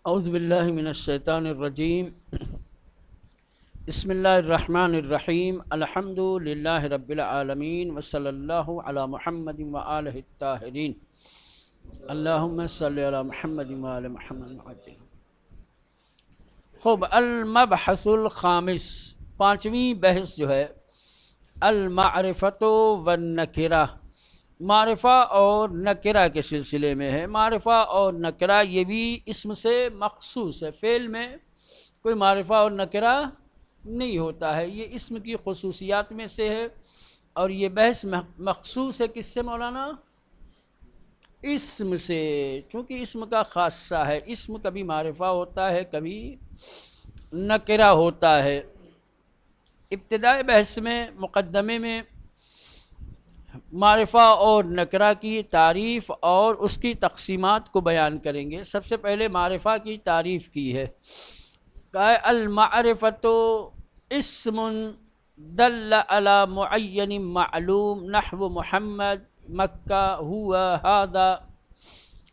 اعوذ باللہ من الشیطان الرجیم بسم اللہ الرحمن الرحیم الحمد للہ رب العالمین وصلی اللہ علی محمد وآلہ الطاہرین اللہم صلی علی محمد وآل محمد عجل۔ خوب، المبحث الخامس، پانچویں بحث جو ہے المعرفۃ والنکرہ، معرفہ اور نکرہ کے سلسلے میں ہے۔ معرفہ اور نکرہ یہ بھی اسم سے مخصوص ہے، فعل میں کوئی معرفہ اور نکرہ نہیں ہوتا ہے، یہ اسم کی خصوصیات میں سے ہے۔ اور یہ بحث مخصوص ہے کس سے مولانا؟ اسم سے، چونکہ اسم کا خاصہ ہے، اسم کبھی معرفہ ہوتا ہے کبھی نکرہ ہوتا ہے۔ ابتدائی بحث میں، مقدمے میں معرفہ اور نکرہ کی تعریف اور اس کی تقسیمات کو بیان کریں گے۔ سب سے پہلے معرفہ کی تعریف کی ہے، کہ المعرفۃ اسم دل علی معین معلوم نحو محمد مکہ ہوا ھذا،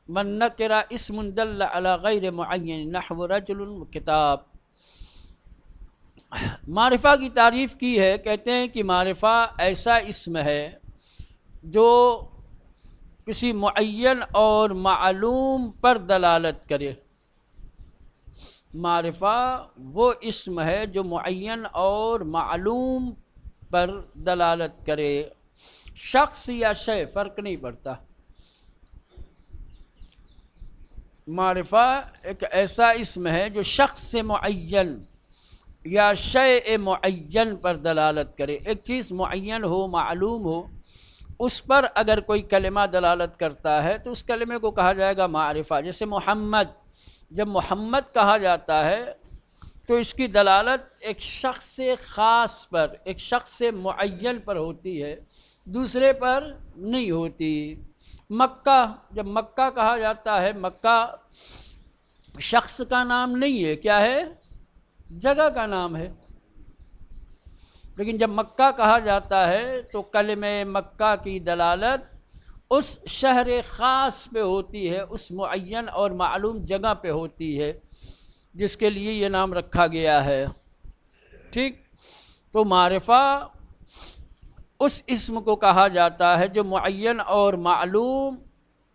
والنکرہ اسم دل علی غیر معین نحو رجل کتاب۔ معرفہ کی تعریف کی ہے، کہتے ہیں کہ معرفہ ایسا اسم ہے جو کسی معین اور معلوم پر دلالت کرے۔ معرفہ وہ اسم ہے جو معین اور معلوم پر دلالت کرے، شخص یا شے فرق نہیں پڑتا۔ معرفہ ایک ایسا اسم ہے جو شخص معین یا شے معین پر دلالت کرے۔ ایک چیز معین ہو، معلوم ہو، اس پر اگر کوئی کلمہ دلالت کرتا ہے تو اس کلمے کو کہا جائے گا معرفہ۔ جیسے محمد، جب محمد کہا جاتا ہے تو اس کی دلالت ایک شخص خاص پر، ایک شخص معین پر ہوتی ہے، دوسرے پر نہیں ہوتی۔ مکہ، جب مکہ کہا جاتا ہے، مکہ شخص کا نام نہیں ہے، کیا ہے؟ جگہ کا نام ہے۔ لیکن جب مکہ کہا جاتا ہے تو کلمہ مکہ کی دلالت اس شہر خاص پہ ہوتی ہے، اس معین اور معلوم جگہ پہ ہوتی ہے جس کے لیے یہ نام رکھا گیا ہے۔ ٹھیک، تو معرفہ اس اسم کو کہا جاتا ہے جو معین اور معلوم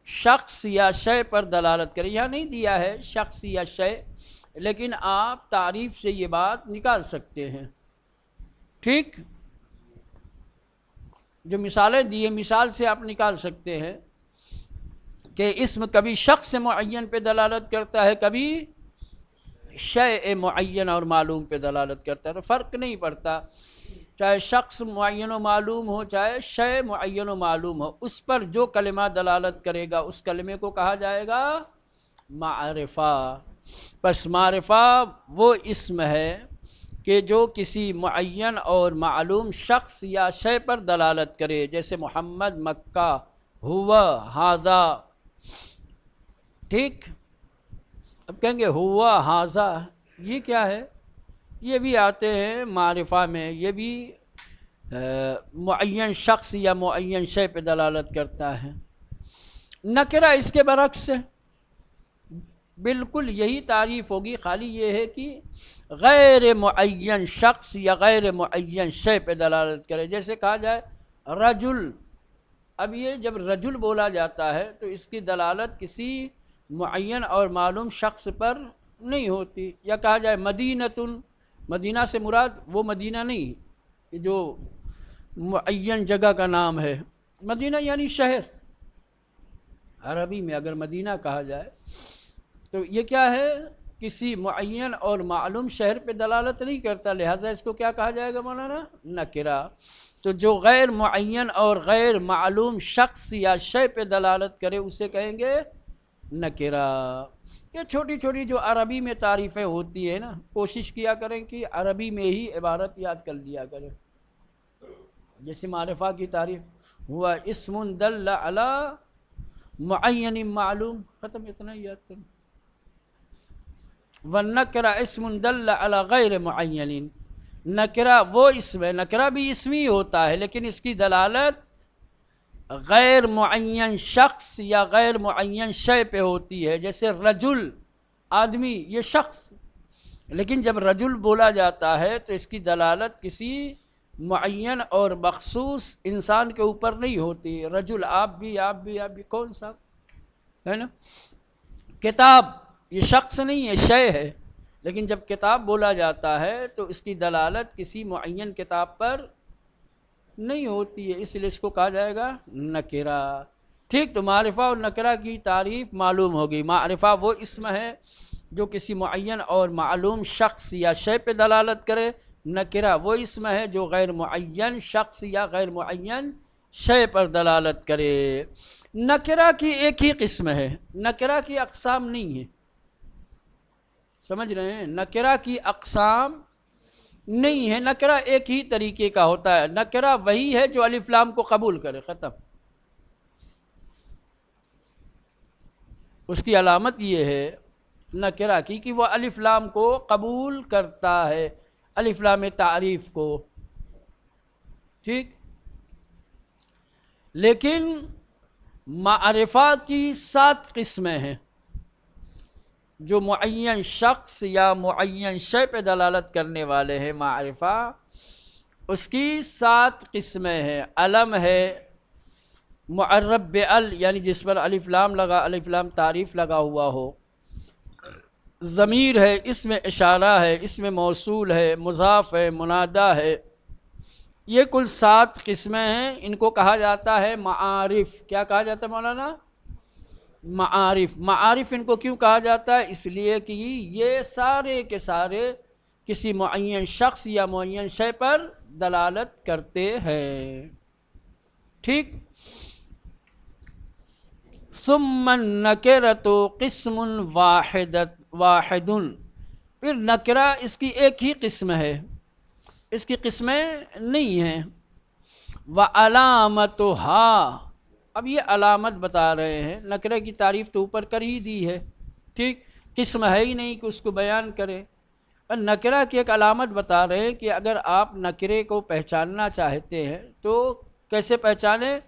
شخص یا شے پر دلالت کرے۔ یہاں نہیں دیا ہے شخص یا شے، لیکن آپ تعریف سے یہ بات نکال سکتے ہیں۔ ٹھیک، جو مثالیں دی، مثال سے آپ نکال سکتے ہیں کہ اسم کبھی شخص معین پہ دلالت کرتا ہے، کبھی شے معین اور معلوم پہ دلالت کرتا ہے، تو فرق نہیں پڑتا، چاہے شخص معین و معلوم ہو چاہے شے معین و معلوم ہو، اس پر جو کلمہ دلالت کرے گا اس کلمے کو کہا جائے گا معرفہ۔ پس معرفہ وہ اسم ہے کہ جو کسی معین اور معلوم شخص یا شے پر دلالت کرے، جیسے محمد مکہ ہوا ھذا۔ ٹھیک، اب کہیں گے ہوا ھذا یہ کیا ہے؟ یہ بھی آتے ہیں معرفہ میں، یہ بھی معین شخص یا معین شے پہ دلالت کرتا ہے۔ نکرہ اس کے برعکس ہے، بالکل یہی تعریف ہوگی، خالی یہ ہے کہ غیر معین شخص یا غیر معین شے پہ دلالت کرے۔ جیسے کہا جائے رجل، اب یہ جب رجل بولا جاتا ہے تو اس کی دلالت کسی معین اور معلوم شخص پر نہیں ہوتی۔ یا کہا جائے مدینۃ، مدینہ سے مراد وہ مدینہ نہیں جو معین جگہ کا نام ہے، مدینہ یعنی شہر۔ عربی میں اگر مدینہ کہا جائے تو یہ کیا ہے؟ کسی معین اور معلوم شہر پہ دلالت نہیں کرتا، لہٰذا اس کو کیا کہا جائے گا مولانا؟ نکرہ۔ تو جو غیر معین اور غیر معلوم شخص یا شے پہ دلالت کرے اسے کہیں گے نکرہ۔ یہ چھوٹی چھوٹی جو عربی میں تعریفیں ہوتی ہیں نا، کوشش کیا کریں کہ عربی میں ہی عبارت یاد کر لیا کریں۔ جیسے معرفہ کی تعریف ہوا اسم دل علی معین معلوم، ختم، اتنا ہی یاد کریں۔ والنکرہ اسم دل علی غیر معین، نکرہ وہ اسم ہے، نکرہ بھی اسمی ہوتا ہے لیکن اس کی دلالت غیر معین شخص یا غیر معین شے پہ ہوتی ہے۔ جیسے رجل، آدمی، یہ شخص. لیکن جب رجل بولا جاتا ہے تو اس کی دلالت کسی معین اور مخصوص انسان کے اوپر نہیں ہوتی. رجل آپ بھی، آپ بھی، آپ بھی، کون سا ہے نا. کتاب یہ شخص نہیں ہے، شے ہے. لیکن جب کتاب بولا جاتا ہے تو اس کی دلالت کسی معین کتاب پر نہیں ہوتی ہے، اس لیے اس کو کہا جائے گا نکرہ. ٹھیک، تو معرفہ اور نکرہ کی تعریف معلوم ہوگی. معرفہ وہ اسم ہے جو کسی معین اور معلوم شخص یا شے پہ دلالت کرے. نکرہ وہ اسم ہے جو غیر معین شخص یا غیر معین شے پر دلالت کرے. نکرہ کی ایک ہی قسم ہے، نکرہ کی اقسام نہیں ہے. سمجھ رہے ہیں؟ نکرہ کی اقسام نہیں ہے. نکرہ ایک ہی طریقے کا ہوتا ہے. نکرہ وہی ہے جو الف لام کو قبول کرے، ختم. اس کی علامت یہ ہے نکرہ کی کہ وہ الف لام کو قبول کرتا ہے، الف لام تعریف کو. ٹھیک. لیکن معرفہ کی 7 قسمیں ہیں جو معین شخص یا معین شے پہ دلالت کرنے والے ہیں. معرفہ اس کی 7 قسمیں ہیں. علم ہے، معرب بال یعنی جس پر الف لام لگا، الف لام تعریف لگا ہوا ہو. ضمیر ہے، اسم اشارہ ہے، اسم موصول ہے، مضاف ہے، منادا ہے. یہ کل 7 قسمیں ہیں. ان کو کہا جاتا ہے معارف. کیا کہا جاتا ہے مولانا؟ معارف. معارف ان کو کیوں کہا جاتا ہے؟ اس لیے کہ یہ سارے کے سارے کسی معین شخص یا معین شے پر دلالت کرتے ہیں. ٹھیک. ثم النکرۃ قسم واحد. پھر نکرہ اس کی ایک ہی قسم ہے، اس کی قسمیں نہیں ہیں. وعلامتها. اب یہ علامت بتا رہے ہیں. نکرہ کی تعریف تو اوپر کر ہی دی ہے. ٹھیک. قسم ہے ہی نہیں کہ اس کو بیان کرے. اور نکرہ کی ایک علامت بتا رہے ہیں کہ اگر آپ نکرے کو پہچاننا چاہتے ہیں تو کیسے پہچانیں؟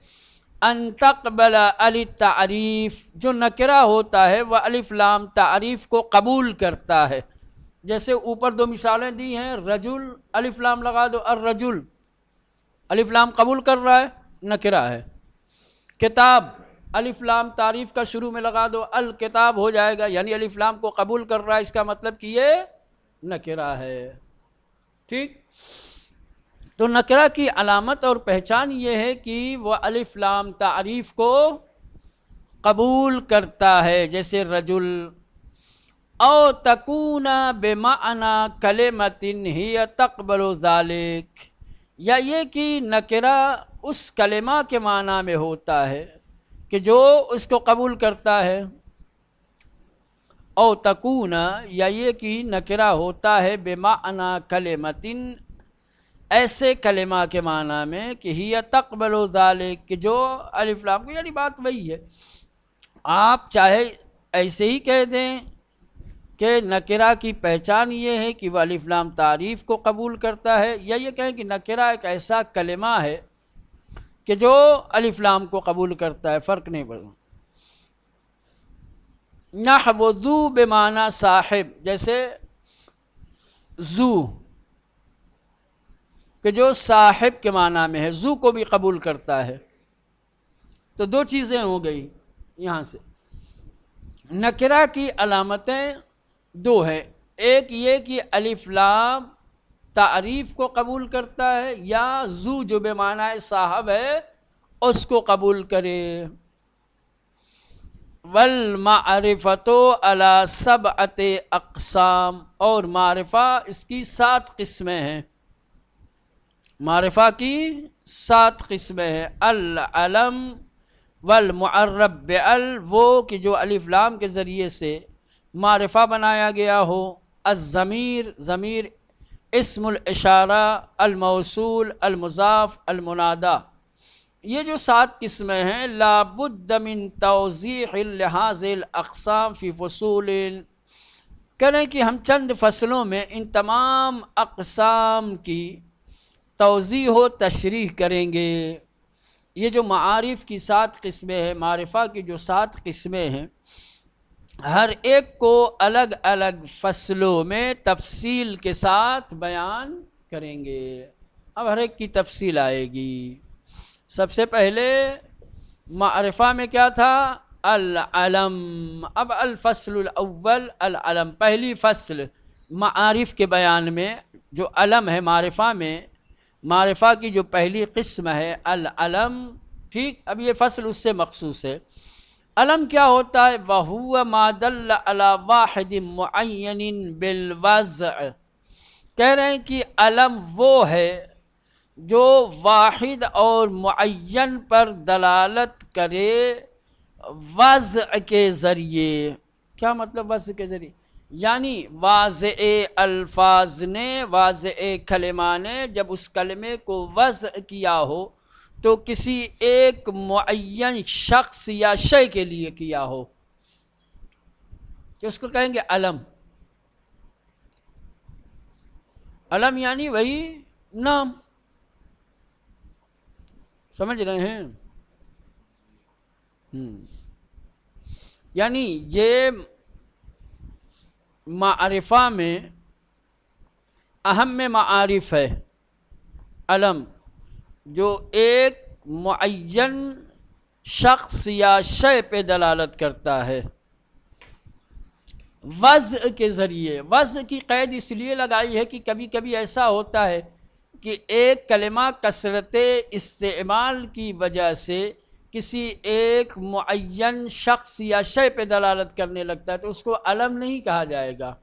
ان تقبل التعریف. جو نکرہ ہوتا ہے وہ الف لام تعریف کو قبول کرتا ہے. جیسے اوپر 2 مثالیں دی ہیں. رجل الف لام لگا دو، الرجل الف لام قبول کر رہا ہے، نکرہ ہے. کتاب الف لام تعریف کا شروع میں لگا دو، الکتاب ہو جائے گا، یعنی الف لام کو قبول کر رہا ہے، اس کا مطلب کہ یہ نکرہ ہے. ٹھیک. تو نکرہ کی علامت اور پہچان یہ ہے کہ وہ الف لام تعریف کو قبول کرتا ہے. جیسے رجل. او تکون بمعنی کلمۃ ہی تقبل ذلک. یا یہ کہ نکرہ اس کلمہ کے معنی میں ہوتا ہے کہ جو اس کو قبول کرتا ہے. او تکون، یا یہ کہ نکرہ ہوتا ہے بمعنی کلمۃ، ایسے کلمہ کے معنی میں کہ ہی تقبل ذلک، کہ جو الف لام کو، یعنی بات وہی ہے. آپ چاہے ایسے ہی کہہ دیں کہ نکرہ کی پہچان یہ ہے کہ وہ الف لام تعریف کو قبول کرتا ہے، یا یہ کہیں کہ نکرہ ایک ایسا کلمہ ہے کہ جو الف لام کو قبول کرتا ہے، فرق نہیں پڑتا. نحو ذو بمعنی صاحب. جیسے ذو کہ جو صاحب کے معنی میں ہے، ذو کو بھی قبول کرتا ہے. تو 2 چیزیں ہو گئی یہاں سے. نکرہ کی علامتیں 2 ہیں. ایک یہ کہ الف لام تعریف کو قبول کرتا ہے، یا ذو جو بے معنی صاحب ہے اس کو قبول کرے. والمعرفۃ علی 7 اقسام. اور معرفہ اس کی 7 قسمیں ہیں. معرفہ کی 7 قسمیں ہیں. العلم والمعرب بال، وہ کہ جو الف لام کے ذریعے سے معرفہ بنایا گیا ہو. الضمیر، ضمیر، اسم الاشارہ، الموصول، المضاف، المنادا. یہ جو 7 قسمیں ہیں، لا بد من توضیح لهذه الاقسام فی فصول. کہنے کہ ہم چند فصلوں میں ان تمام اقسام کی توضیح و تشریح کریں گے. یہ جو معارف کی 7 قسمیں ہیں، معرفہ کی جو 7 قسمیں ہیں، ہر ایک کو الگ الگ فصلوں میں تفصیل کے ساتھ بیان کریں گے. اب ہر ایک کی تفصیل آئے گی. سب سے پہلے معرفہ میں کیا تھا؟ العلم. اب الفصل الاول العلم، پہلی فصل معارف کے بیان میں جو علم ہے معرفہ میں، معرفہ کی جو پہلی قسم ہے العلم. ٹھیک، اب یہ فصل اس سے مخصوص ہے. علم کیا ہوتا ہے؟ وَهُوَ مَا دَلَّ عَلَى وَاحِدٍ مُعَيَّنٍ بِالْوَضْعِ. کہہ رہے ہیں کہ علم وہ ہے جو واحد اور معین پر دلالت کرے وضع کے ذریعے. کیا مطلب وضع کے ذریعے؟ یعنی واضع الفاظ نے، واضع کلمہ نے جب اس کلمے کو وضع کیا ہو تو کسی ایک معین شخص یا شے کے لیے کیا ہو، کہ اس کو کہیں گے علم. علم یعنی وہی نام. سمجھ رہے ہیں؟ یعنی یہ معرفہ میں اہم معارف ہے علم، جو ایک معین شخص یا شے پہ دلالت کرتا ہے وضع کے ذریعے. وضع کی قید اس لیے لگائی ہے کہ کبھی کبھی ایسا ہوتا ہے کہ ایک کلمہ کثرت استعمال کی وجہ سے کسی ایک معین شخص یا شے پہ دلالت کرنے لگتا ہے تو اس کو علم نہیں کہا جائے گا.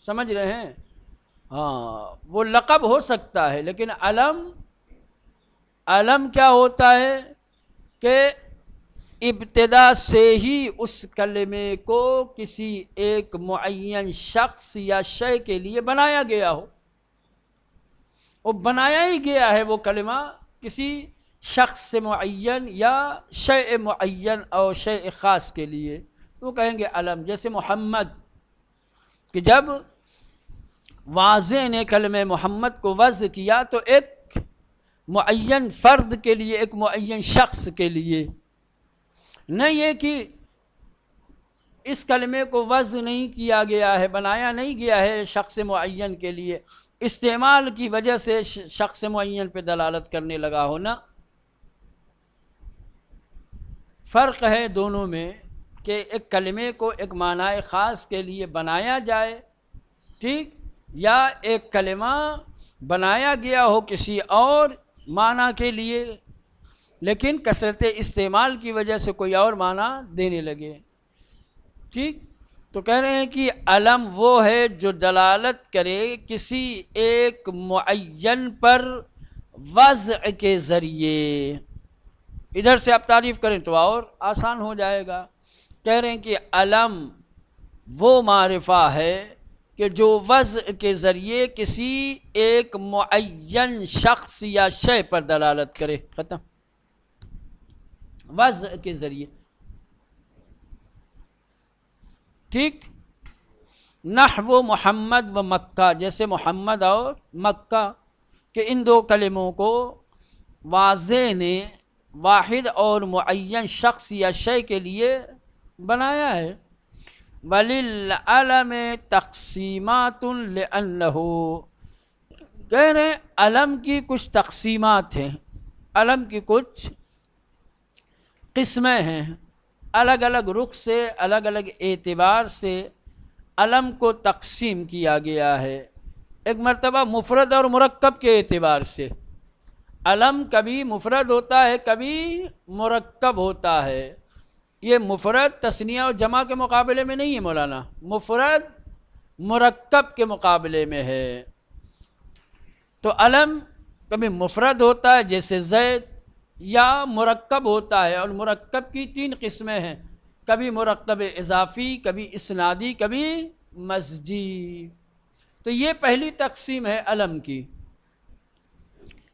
سمجھ رہے ہیں؟ ہاں، وہ لقب ہو سکتا ہے لیکن علم کیا ہوتا ہے کہ ابتدا سے ہی اس کلمے کو کسی ایک معین شخص یا شے کے لیے بنایا گیا ہو. وہ بنایا ہی گیا ہے وہ کلمہ کسی شخص معین یا شے معین اور شے خاص کے لیے، تو کہیں گے علم. جیسے محمد، کہ جب واضح نے کلمہ محمد کو وضع کیا تو ایک معین فرد کے لیے، ایک معین شخص کے لیے، نہیں یہ کہ اس کلمے کو وضع نہیں کیا گیا ہے، بنایا نہیں گیا ہے شخص معین کے لیے، استعمال کی وجہ سے شخص معین پہ دلالت کرنے لگا ہونا. فرق ہے دونوں میں کہ ایک کلمے کو ایک معنی خاص کے لیے بنایا جائے، ٹھیک، یا ایک کلمہ بنایا گیا ہو کسی اور معنی کے لیے لیکن کثرت استعمال کی وجہ سے کوئی اور معنی دینے لگے. ٹھیک، تو کہہ رہے ہیں کہ علم وہ ہے جو دلالت کرے کسی ایک معین پر وضع کے ذریعے. ادھر سے آپ تعریف کریں تو اور آسان ہو جائے گا. کہہ رہے ہیں کہ علم وہ معرفہ ہے کہ جو وضع کے ذریعے کسی ایک معین شخص یا شے پر دلالت کرے. ختم. وضع کے ذریعے. ٹھیک، نحو محمد و مکہ، جیسے محمد اور مکہ، کہ ان دو کلموں کو واضح نے واحد اور معین شخص یا شے کے لیے بنایا ہے. وَلِلْعَلَمِ تَقْسِیمَاتٌ لِأَنَّهُ. کہہ رہے ہیں علم کی کچھ تقسیمات ہیں، علم کی کچھ قسمیں ہیں. الگ الگ رخ سے، الگ الگ اعتبار سے علم کو تقسیم کیا گیا ہے. ایک مرتبہ مفرد اور مرکب کے اعتبار سے علم کبھی مفرد ہوتا ہے، کبھی مرکب ہوتا ہے. یہ مفرد تثنیہ اور جمع کے مقابلے میں نہیں ہے مولانا، مفرد مرکب کے مقابلے میں ہے. تو علم کبھی مفرد ہوتا ہے جیسے زید، یا مرکب ہوتا ہے، اور مرکب کی تین قسمیں ہیں، کبھی مرکب اضافی، کبھی اسنادی، کبھی مزجی. تو یہ پہلی تقسیم ہے علم کی.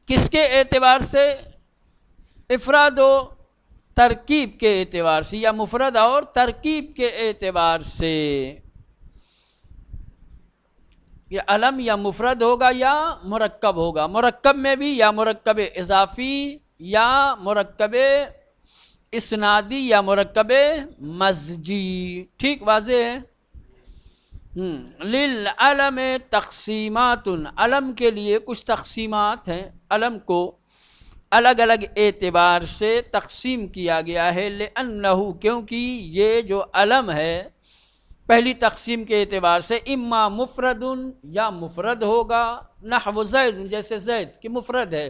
کس کے اعتبار سے؟ افراد و ترکیب کے اعتبار سے، یا مفرد اور ترکیب کے اعتبار سے. یہ علم یا مفرد ہوگا یا مرکب ہوگا. مرکب میں بھی یا مرکب اضافی یا مرکب اسنادی یا مرکب مزجی. ٹھیک واضح ہے. للعلم تقسیمات، علم کے لیے کچھ تقسیمات ہیں. علم کو الگ الگ اعتبار سے تقسیم کیا گیا ہے. لأنہ، کیونکہ یہ جو علم ہے پہلی تقسیم کے اعتبار سے اما مفرد یا مفرد ہوگا. نحو زید، جیسے زید کہ مفرد ہے،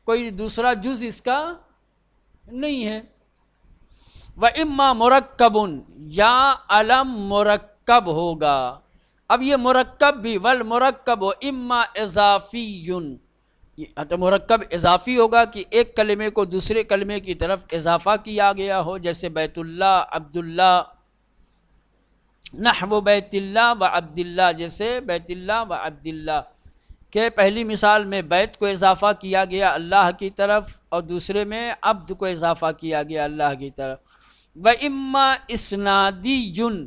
کوئی دوسرا جز اس کا نہیں ہے. و اما مرکب، یا علم مرکب ہوگا. اب یہ مرکب بھی، والمرکب اما اضافی، تو مرکب اضافی ہوگا کہ ایک کلمے کو دوسرے کلمے کی طرف اضافہ کیا گیا ہو، جیسے بیت اللہ، عبداللہ. نحو بیت اللہ و عبداللہ، جیسے بیت اللہ و عبداللہ کہ پہلی مثال میں بیت کو اضافہ کیا گیا اللہ کی طرف اور دوسرے میں عبد کو اضافہ کیا گیا اللہ کی طرف. و اما اسنادی جن،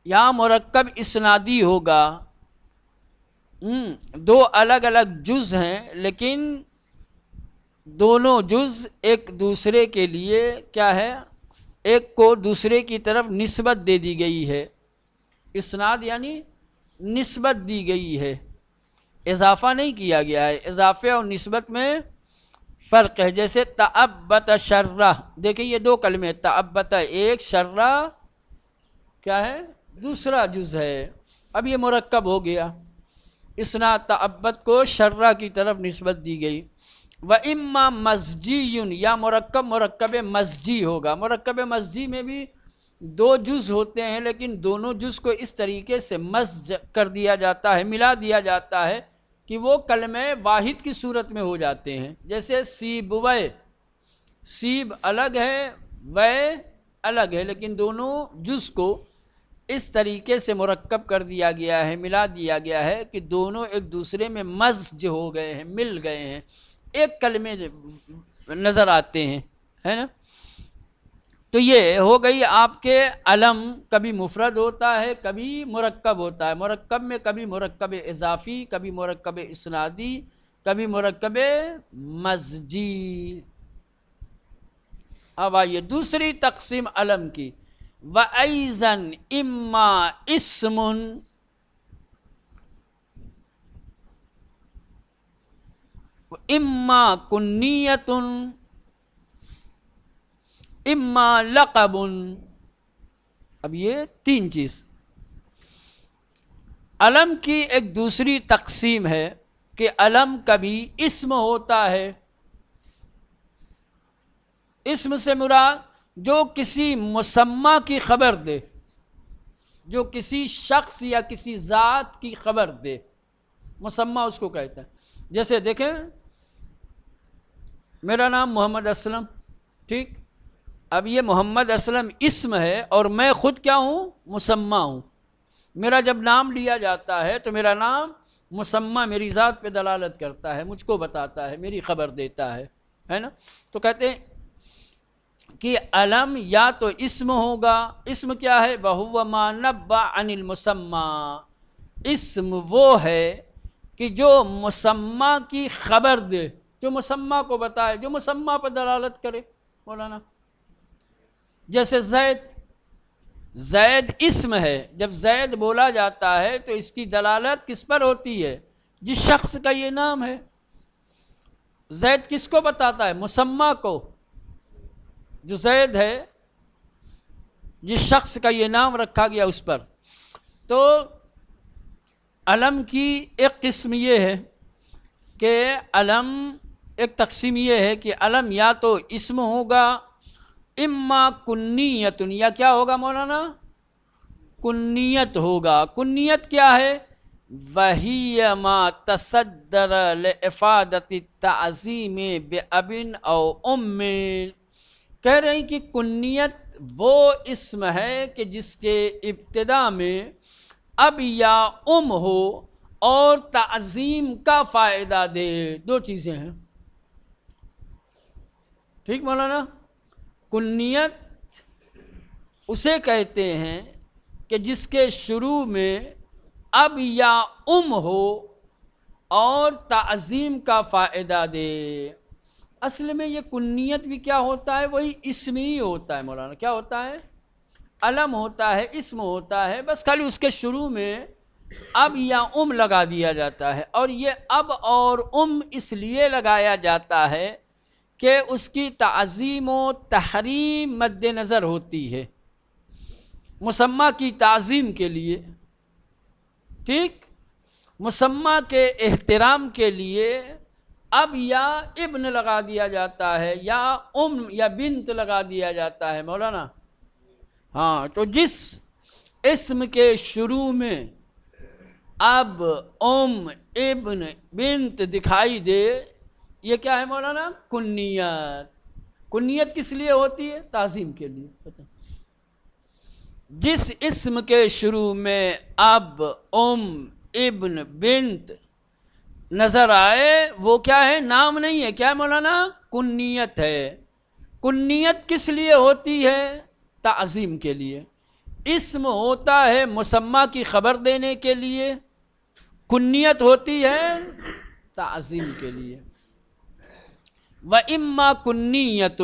یا مرکب اسنادی ہوگا. دو الگ الگ جز ہیں لیکن دونوں جز ایک دوسرے کے لیے کیا ہے، ایک کو دوسرے کی طرف نسبت دے دی گئی ہے. اسناد یعنی نسبت دی گئی ہے، اضافہ نہیں کیا گیا ہے. اضافے اور نسبت میں فرق ہے. جیسے تعبت شرہ، دیکھیں یہ دو کلمے، تعبت ایک، شرہ کیا ہے، دوسرا جز ہے. اب یہ مرکب ہو گیا. اسناد تعبت کو شرہ کی طرف نسبت دی گئی. و اما مزجی، یا مرکب مزجی ہوگا. مرکب مزجی میں بھی دو جز ہوتے ہیں لیکن دونوں جز کو اس طریقے سے مزج کر دیا جاتا ہے، ملا دیا جاتا ہے کہ وہ کلمہ واحد کی صورت میں ہو جاتے ہیں. جیسے سیب وے، سیب الگ ہے، وے الگ ہے، لیکن دونوں جز کو اس طریقے سے مرکب کر دیا گیا ہے، ملا دیا گیا ہے کہ دونوں ایک دوسرے میں مزج ہو گئے ہیں، مل گئے ہیں، ایک کلمے نظر آتے ہیں، ہے نا. تو یہ ہو گئی آپ کے علم. کبھی مفرد ہوتا ہے، کبھی مرکب ہوتا ہے. مرکب میں کبھی مرکب اضافی، کبھی مرکب اسنادی، کبھی مرکب مزجی. اب آئیے دوسری تقسیم علم کی. وَأَيْضًا إِمَّا اسْمٌ، اما کنیت، اما لقب. اب یہ تین چیز. علم کی ایک دوسری تقسیم ہے کہ علم کبھی اسم ہوتا ہے. اسم سے مراد جو کسی مسمى کی خبر دے، جو کسی شخص یا کسی ذات کی خبر دے، مسمى اس کو کہتا ہے. جیسے دیکھیں میرا نام محمد اسلم، ٹھیک. اب یہ محمد اسلم اسم ہے اور میں خود کیا ہوں، مسمى ہوں. میرا جب نام لیا جاتا ہے تو میرا نام مسمى میری ذات پہ دلالت کرتا ہے، مجھ کو بتاتا ہے، میری خبر دیتا ہے نا. تو کہتے ہیں کہ علم یا تو اسم ہوگا. اسم کیا ہے؟ وَهُوَ مَا نَبَّأَ عَنِ الْمُسَمَّى. اسم وہ ہے کہ جو مسمى کی خبر دے، جو مسمى کو بتائے، جو مسمى پر دلالت کرے. مولانا جیسے زید، زید اسم ہے. جب زید بولا جاتا ہے تو اس کی دلالت کس پر ہوتی ہے؟ جس شخص کا یہ نام ہے. زید کس کو بتاتا ہے؟ مسمى کو. جو زید ہے جس شخص کا یہ نام رکھا گیا اس پر. تو علم کی ایک قسم یہ ہے کہ علم، ایک تقسیم یہ ہے کہ علم یا تو اسم ہوگا، اما کنیت، یا کیا ہوگا مولانا؟ کنیت ہوگا. کنیت کیا ہے؟ وَهِيَ مَا تَصَدَّرَ لِإِفَادَةِ التَّعْظِيمِ بِأَبٍ أَوْ أُمٍّ. کہہ رہے ہیں کہ کنیت وہ اسم ہے کہ جس کے ابتدا میں اب یا ام ہو اور تعظیم کا فائدہ دے. دو چیزیں ہیں، ٹھیک مولانا. کنیت اسے کہتے ہیں کہ جس کے شروع میں اب یا ام ہو اور تعظیم کا فائدہ دے. اصل میں یہ کنیت بھی کیا ہوتا ہے؟ وہی اسم ہی ہوتا ہے مولانا. کیا ہوتا ہے؟ علم ہوتا ہے، اسم ہوتا ہے، بس خالی اس کے شروع میں اب یا لگا دیا جاتا ہے. اور یہ اب اور اس لیے لگایا جاتا ہے کہ اس کی تعظیم و تحریم مد نظر ہوتی ہے، مسمى کی تعظیم کے لیے. ٹھیک، مسمى کے احترام کے لیے اب یا ابن لگا دیا جاتا ہے، یا یا بنت لگا دیا جاتا ہے مولانا. ہاں، تو جس اسم کے شروع میں اب ابن بنت دکھائی دے، یہ کیا ہے مولانا؟ کنیت. کنیت کس لیے ہوتی ہے؟ تعظیم کے لیے. جس اسم کے شروع میں اب ابن بنت نظر آئے وہ کیا ہے؟ نام نہیں ہے. کیا ہے مولانا؟ کنیت ہے. کنیت کس لیے ہوتی ہے؟ تعظیم کے لیے. اسم ہوتا ہے مسمى کی خبر دینے کے لیے، کنیت ہوتی ہے تعظیم کے لیے. وَإِمَّا كُنِّيَّةٌ،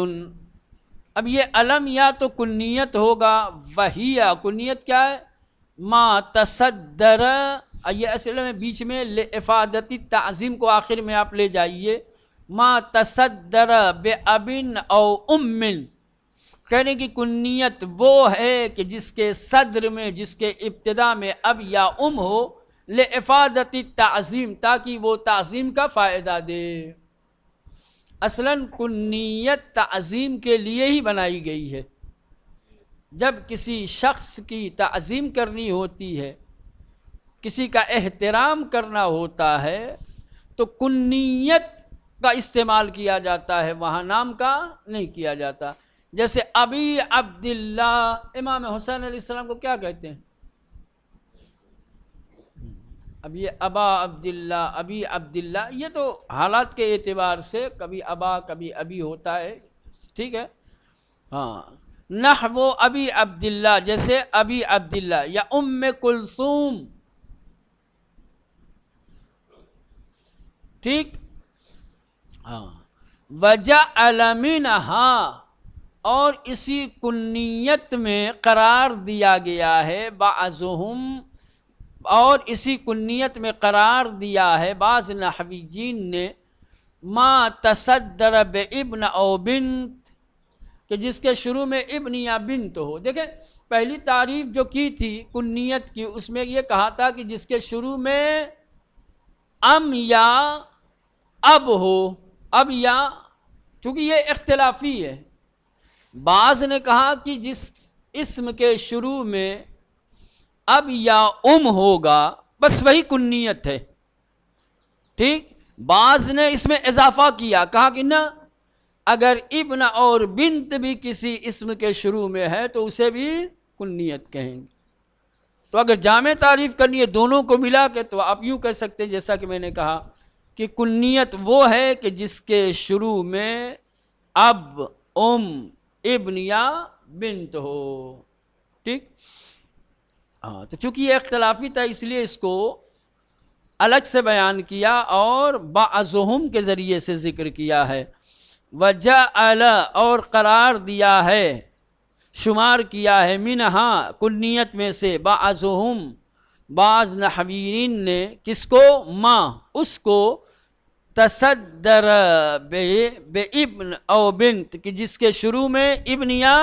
اب یہ علم یا تو کنیت ہوگا. وَهِيَ، کنیت کیا ہے؟ ما تصدر، یہ اصل میں بیچ میں لِافَادَةِ تعظیم کو آخر میں آپ لے جائیے. ما تصدر بِأَبٍ او أُمٍ، کہنے کی کنیت وہ ہے کہ جس کے صدر میں، جس کے ابتدا میں اب یا ہو، لِافَادَةِ التعظیم، تاکہ وہ تعظیم کا فائدہ دے. اصلاً کنیت تعظیم کے لیے ہی بنائی گئی ہے. جب کسی شخص کی تعظیم کرنی ہوتی ہے، کسی کا احترام کرنا ہوتا ہے، تو کنیت کا استعمال کیا جاتا ہے، وہاں نام کا نہیں کیا جاتا. جیسے ابی عبداللہ، امام حسین علیہ السلام کو کیا کہتے ہیں؟ اب یہ ابا عبداللہ، ابی عبداللہ، یہ تو حالات کے اعتبار سے کبھی ابا کبھی ابی ہوتا ہے. ٹھیک ہے، ہاں. نحو ابی عبداللہ، جیسے ابی عبداللہ یا کلثوم. ٹھیک، ہاں. وجعل منہا، اور اسی کنیت میں قرار دیا گیا ہے بعضہم، اور اسی کنیت میں قرار دیا ہے بعض نحویین نے، ما تصدر بابن او بنت، کہ جس کے شروع میں ابن یا بنت ہو. دیکھیں پہلی تعریف جو کی تھی کنیت کی، اس میں یہ کہا تھا کہ جس کے شروع میں یا اب ہو. اب یا، چونکہ یہ اختلافی ہے، بعض نے کہا کہ جس اسم کے شروع میں اب یا ہوگا بس وہی کنیت ہے. ٹھیک، بعض نے اس میں اضافہ کیا، کہا کہ نہ، اگر ابن اور بنت بھی کسی اسم کے شروع میں ہے تو اسے بھی کنیت کہیں گے. تو اگر جامع تعریف کرنی ہے دونوں کو ملا کے، تو آپ یوں کہہ سکتے ہیں جیسا کہ میں نے کہا کہ کنیت وہ ہے کہ جس کے شروع میں اب ابن یا بنت ہو. ٹھیک، ہاں. تو چونکہ یہ اختلافی تھا اس لیے اس کو الگ سے بیان کیا اور بعضہم کے ذریعے سے ذکر کیا ہے. وجعل، اور قرار دیا ہے، شمار کیا ہے، منہا، کنیت میں سے، بعضہم، بعض نحویین نے، کس کو؟ ما، اس کو، تصدر بے ابن او بنت، کہ جس کے شروع میں ابن یا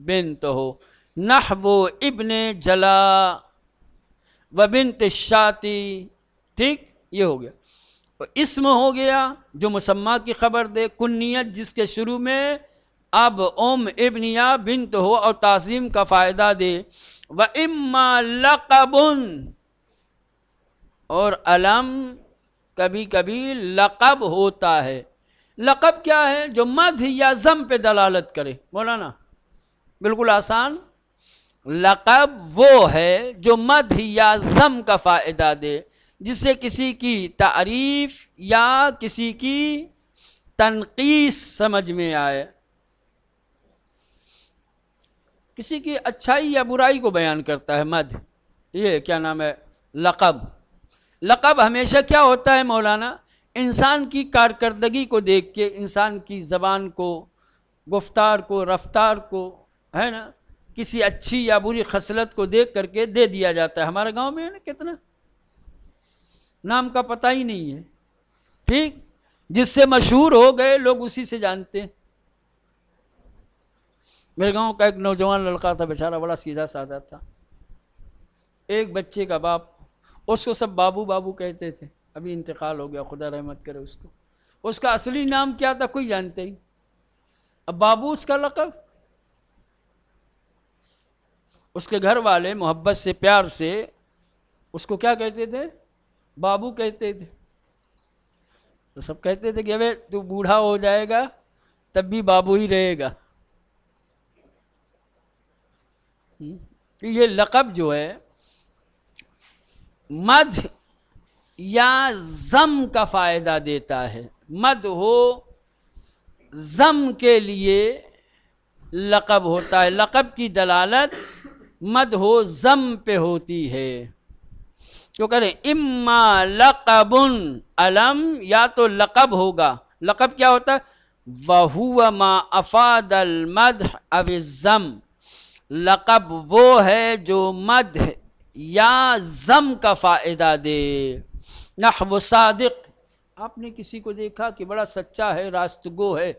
بنت ہو. نحو ابن جلا و بنت الشاتی. ٹھیک، یہ ہو گیا. اسم ہو گیا جو مسمى کی خبر دے. کنیت جس کے شروع میں اب ابن یا بنت ہو اور تعظیم کا فائدہ دے. وَإِمَّا لَقَبٌ، اور علم کبھی کبھی لقب ہوتا ہے. لقب کیا ہے؟ جو مدح یا ذم پہ دلالت کرے. مولانا بالکل آسان. لقب وہ ہے جو مدح یا ذم کا فائدہ دے، جس سے کسی کی تعریف یا کسی کی تنقیص سمجھ میں آئے، کسی کی اچھائی یا برائی کو بیان کرتا ہے مدح. یہ کیا نام ہے؟ لقب. لقب ہمیشہ کیا ہوتا ہے مولانا؟ انسان کی کارکردگی کو دیکھ کے، انسان کی زبان کو، گفتار کو، رفتار کو، ہے نا، کسی اچھی یا بری خصلت کو دیکھ کر کے دے دیا جاتا ہے. ہمارے گاؤں میں ہے نا کتنا نام کا پتہ ہی نہیں ہے. ٹھیک، جس سے مشہور ہو گئے لوگ اسی سے جانتے ہیں. میرے گاؤں کا ایک نوجوان لڑکا تھا، بیچارہ بڑا سیدھا سادہ تھا، ایک بچے کا باپ، اس کو سب بابو بابو کہتے تھے. ابھی انتقال ہو گیا، خدا رحمت کرے اس کو. اس کا اصلی نام کیا تھا کوئی جانتے ہی. اب بابو اس کا لقب. اس کے گھر والے محبت سے، پیار سے اس کو کیا کہتے تھے؟ بابو کہتے تھے. تو سب کہتے تھے کہ ابے تو بوڑھا ہو جائے گا تب بھی بابو ہی رہے گا. یہ لقب جو ہے مدح یا ذم کا فائدہ دیتا ہے. مدح ہو ذم کے لیے لقب ہوتا ہے. لقب کی دلالت مدح و ذم پہ ہوتی ہے. جو کہہ رہے ہیں اما لقب علم، یا تو لقب ہوگا. لقب کیا ہوتا ہے؟ وَهُوَ مَا أَفَادَ الْمَدْحَ أَوِ الذَّمَّ. لقب وہ ہے جو مدح یا ذم کا فائدہ دے. نحو صادق، آپ نے کسی کو دیکھا کہ بڑا سچا ہے، راست گو ہے،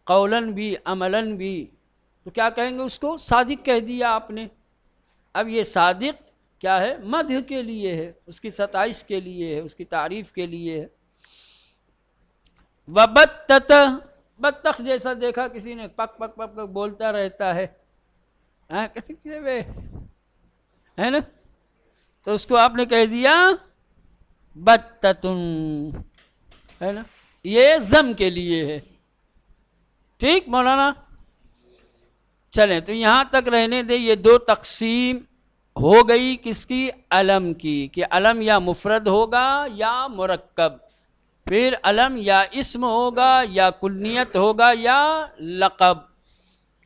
قولاً بھی عملاً بھی، تو کیا کہیں گے اس کو؟ صادق کہہ دیا آپ نے. اب یہ صادق کیا ہے؟ مدح کے لیے ہے، اس کی ستائش کے لیے ہے، اس کی تعریف کے لیے ہے. وبتت، بطخ جیسا دیکھا کسی نے، پک پک پک پک بولتا رہتا ہے، ہے نا، تو اس کو آپ نے کہہ دیا بتتن، ہے نا، یہ ذم کے لیے ہے. ٹھیک مولانا، چلیں تو یہاں تک رہنے دے. یہ دو تقسیم ہو گئی کس کی؟ علم کی، کہ علم یا مفرد ہوگا یا مرکب. پھر علم یا اسم ہوگا یا کنیت ہوگا یا لقب.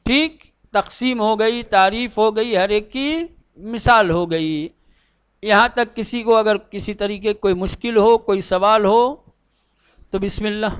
ٹھیک، تقسیم ہو گئی، تعریف ہو گئی، ہر ایک کی مثال ہو گئی. یہاں تک کسی کو اگر کسی طریقے کوئی مشکل ہو، کوئی سوال ہو تو بسم اللہ.